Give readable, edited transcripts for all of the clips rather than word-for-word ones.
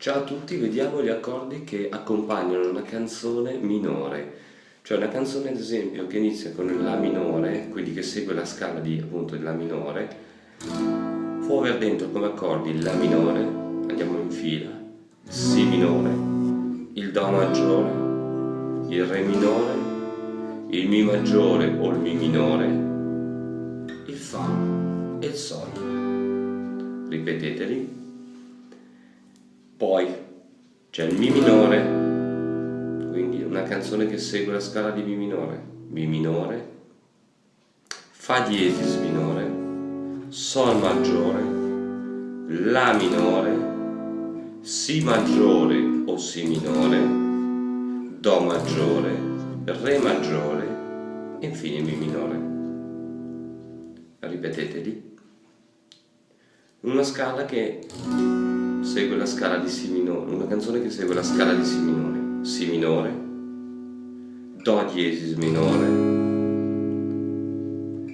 Ciao a tutti, vediamo gli accordi che accompagnano una canzone minore, cioè una canzone ad esempio che inizia con il La minore, quindi che segue la scala di appunto il La minore, può aver dentro come accordi il La minore, andiamo in fila, Si minore, il Do maggiore, il Re minore, il Mi maggiore o il Mi minore, il Fa e il Sol. Ripeteteli. Poi c'è il Mi minore, quindi una canzone che segue la scala di Mi minore, Fa diesis minore, Sol maggiore, La minore, Si maggiore o Si minore, Do maggiore, Re maggiore e infine Mi minore. Ripeteteli. Una scala che segue la scala di Si minore, una canzone che segue la scala di Si minore, Do diesis minore,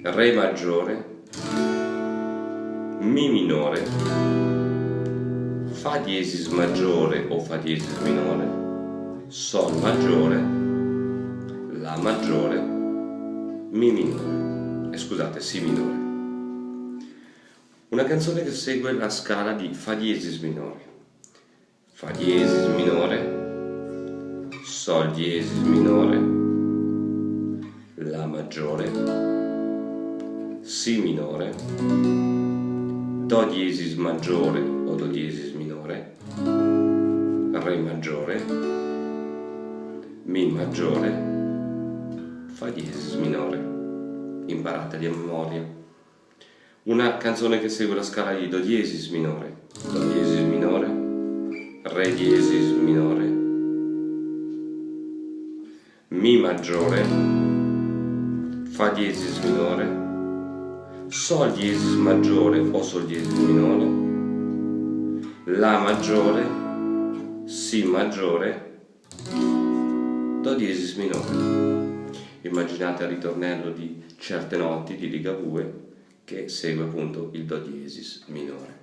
Re maggiore, Mi minore, Fa diesis maggiore o Fa diesis minore, Sol maggiore, La maggiore, Mi minore, scusate, Si minore. Una canzone che segue la scala di Fa diesis minore, Fa diesis minore, Sol diesis minore, La maggiore, Si minore, Do diesis maggiore o Do diesis minore, Re maggiore, Mi maggiore, Fa diesis minore. Imparateli a memoria. Una canzone che segue la scala di Do diesis minore, Do diesis minore, Re diesis minore, Mi maggiore, Fa diesis minore, Sol diesis maggiore o Sol diesis minore, La maggiore, Si maggiore, Do diesis minore. Immaginate il ritornello di Certe notti di Ligabue che segue appunto il Do diesis minore.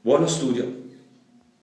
Buono studio!